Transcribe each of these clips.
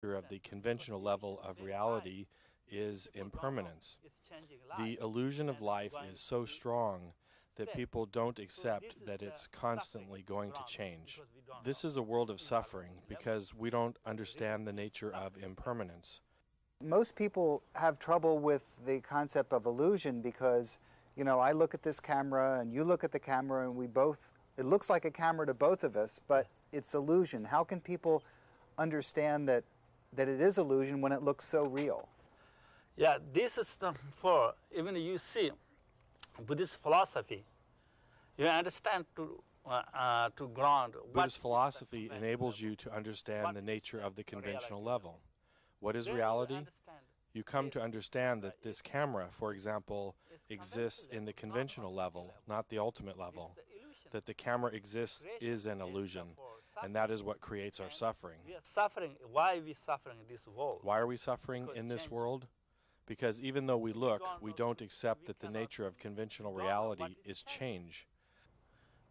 of the conventional level of reality is impermanence. The illusion of life is so strong that people don't accept that it's constantly going to change. This is a world of suffering because we don't understand the nature of impermanence. Most people have trouble with the concept of illusion because, you know, I look at this camera and you look at the camera and we both, it looks like a camera to both of us, but it's illusion. How can people understand that it is illusion when it looks so real? Yeah, this is for, even you see Buddhist philosophy, you understand to ground. Buddhist philosophy enables you to understand the nature of the conventional level. What is reality? You come to understand that this camera, for example, exists in the conventional level, not the ultimate level. That the camera exists is an illusion, and that is what creates our suffering. We are suffering. Why are we suffering in this world? Why are we suffering in this world? Because even though we look, we don't accept that the nature of conventional reality is change.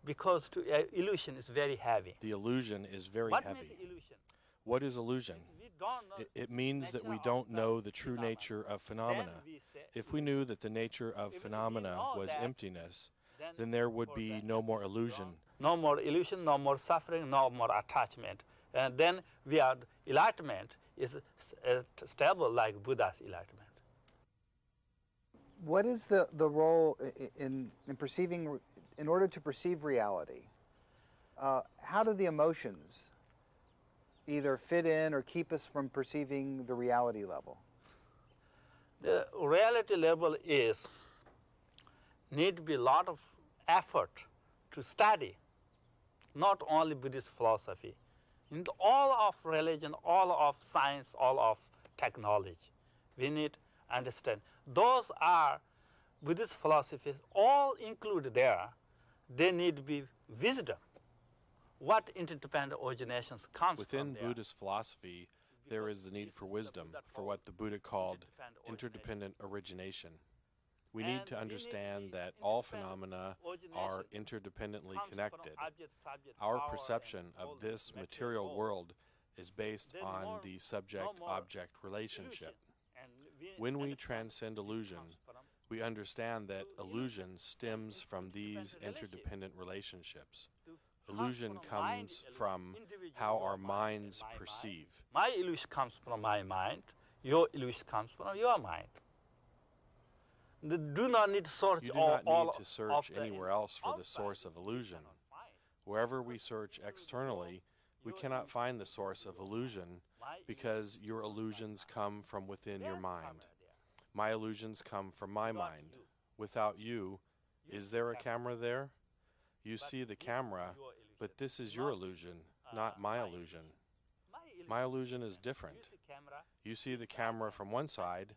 Because illusion is very heavy. The illusion is very What heavy. means illusion? What is illusion? It means that we don't know the true nature of phenomena. If we knew that the nature of phenomena was emptiness, then there would be no more illusion. No more illusion, no more suffering, no more attachment. And then we are, enlightenment is stable like Buddha's enlightenment. What is the role in perceiving, in order to perceive reality? How do the emotions either fit in or keep us from perceiving the reality level? The reality level is need to be a lot of effort to study, not only Buddhist philosophy, in all of religion, all of science, all of technology. We need to understand. Those are Buddhist philosophies, all included there. They need to be wisdom. What interdependent originations comes Within from there. Buddhist philosophy, there is the need for wisdom, for what the Buddha called interdependent origination. We need to understand that all phenomena are interdependently connected. Our perception of this material world is based on the subject-object relationship. When we transcend illusion, we understand that illusion stems from these interdependent relationships. Illusion comes from how our minds perceive. My illusion comes from my mind. Your illusion comes from your mind. They do not need to search. You do not need to search anywhere else for the source of illusion. Wherever we search externally, we cannot find the source of illusion because your illusions come from within your mind. My illusions come from my mind. Without you, is there a camera there? You see the camera, but this is your illusion, not my illusion. My illusion is different. You see the camera from one side,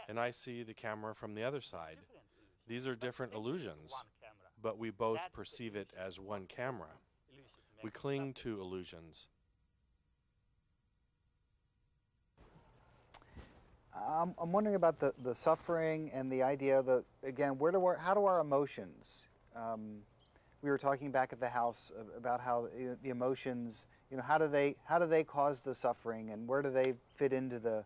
and I see the camera from the other side. These are different illusions, but we both perceive it as one camera. We cling to illusions. I'm wondering about the suffering and the idea that, again, how do our emotions, we were talking back at the house about how the emotions, you know, how do they cause the suffering, and where do they fit into the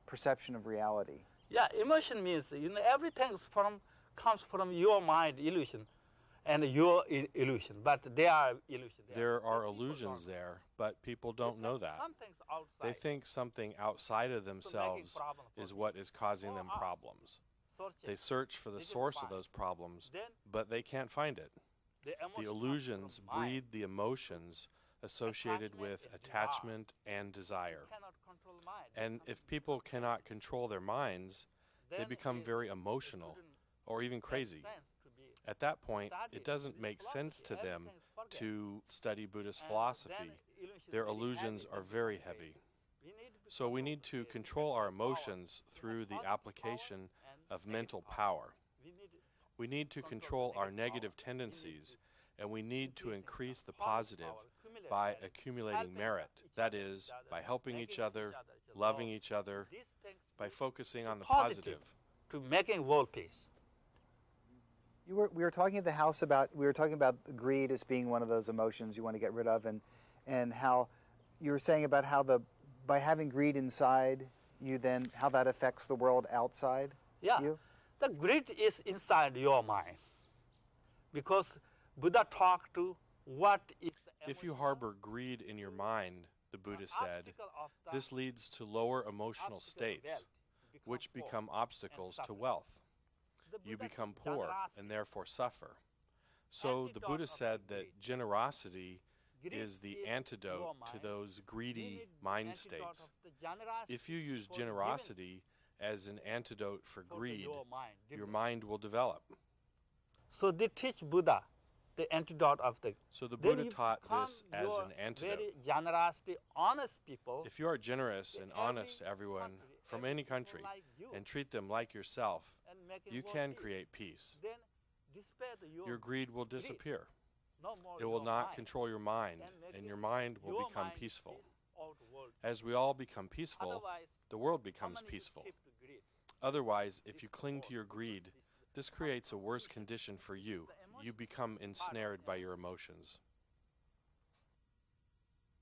perception of reality? Yeah, emotion means, you know, everything comes from your mind illusion and your illusion, but they are illusions. There are illusions there, but people don't know that. They think something outside of themselves is what is causing them problems. They search for the source of those problems, but they can't find it. The illusions breed the emotions associated with attachment and desire. And if people cannot control their minds, they become very emotional or even crazy. At that point, it doesn't make sense to them to study Buddhist philosophy. Their illusions are very heavy. So we need to control our emotions through the application of mental power. We need to control our negative tendencies, and we need to increase the positive by accumulating merit. That is, by helping each other, loving each other, by focusing on the positive. To making world peace. We were talking at the house about greed as being one of those emotions you want to get rid of, and how you were saying about how the by having greed inside you, then how that affects the world outside you? The greed is inside your mind. Because Buddha talked to what is the If you harbor greed in your mind, the Buddha said, this leads to lower emotional states, which become obstacles to wealth. You become poor and therefore suffer. So the Buddha said that generosity is the antidote to those greedy mind states. If you use generosity as an antidote for greed, your mind will develop. So they teach Buddha the antidote of the. So the Buddha taught this as an antidote. Very generosity, honest people. If you are generous and honest to everyone from any country and treat them like yourself, you can create peace. Your greed will disappear. It will not control your mind, and your mind will become peaceful. As we all become peaceful, the world becomes peaceful. Otherwise, if you cling to your greed, this creates a worse condition for you. You become ensnared by your emotions.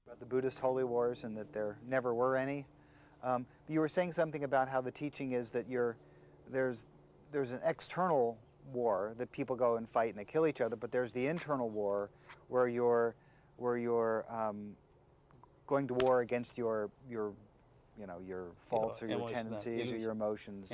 About the Buddhist holy wars and that there never were any. You were saying something about how the teaching is that there's an external war that people go and fight and they kill each other, but there's the internal war where you're going to war against your faults or your tendencies or your emotions.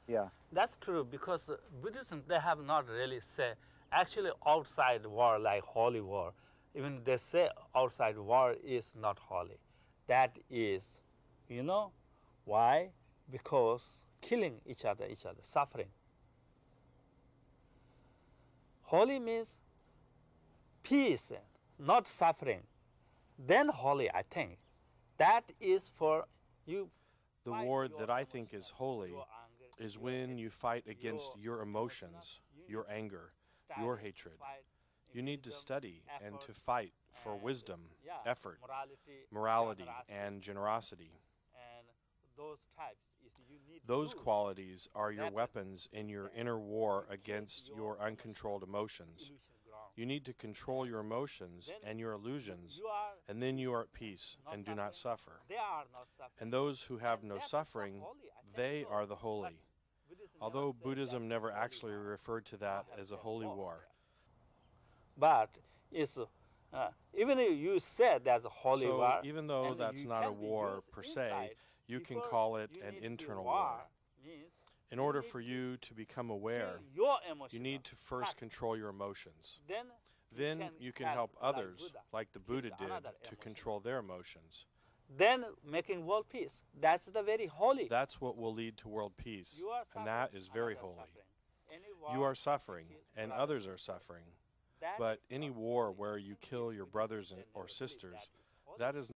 Yeah. That's true, because Buddhism, they have not really said actually outside war like holy war. Even they say outside war is not holy. That is, why? Because killing each other, suffering. Holy means peace, not suffering. Then holy, I think. That is for you. The war that I think is holy is when you fight against your emotions, your anger, your hatred. You need to study and to fight for wisdom, effort, morality, and generosity. And those types, you need Those qualities are your weapons in your inner war against your uncontrolled emotions. You need to control your emotions and your illusions, and then you are at peace and do not suffer. They are not suffering. And those who have no suffering, they are the holy. Although Buddhism never actually referred to that as a holy war. But it's, even if you said that's a holy war, so even though that's not a war per se, you can call it an internal war. In order for you to become aware, you need to first control your emotions. Then you can help others, like the Buddha did, to control their emotions. Then making world peace. That's the very holy. That's what will lead to world peace, and that is very holy. You are suffering, and others are suffering. But any war where you kill your brothers or sisters, that is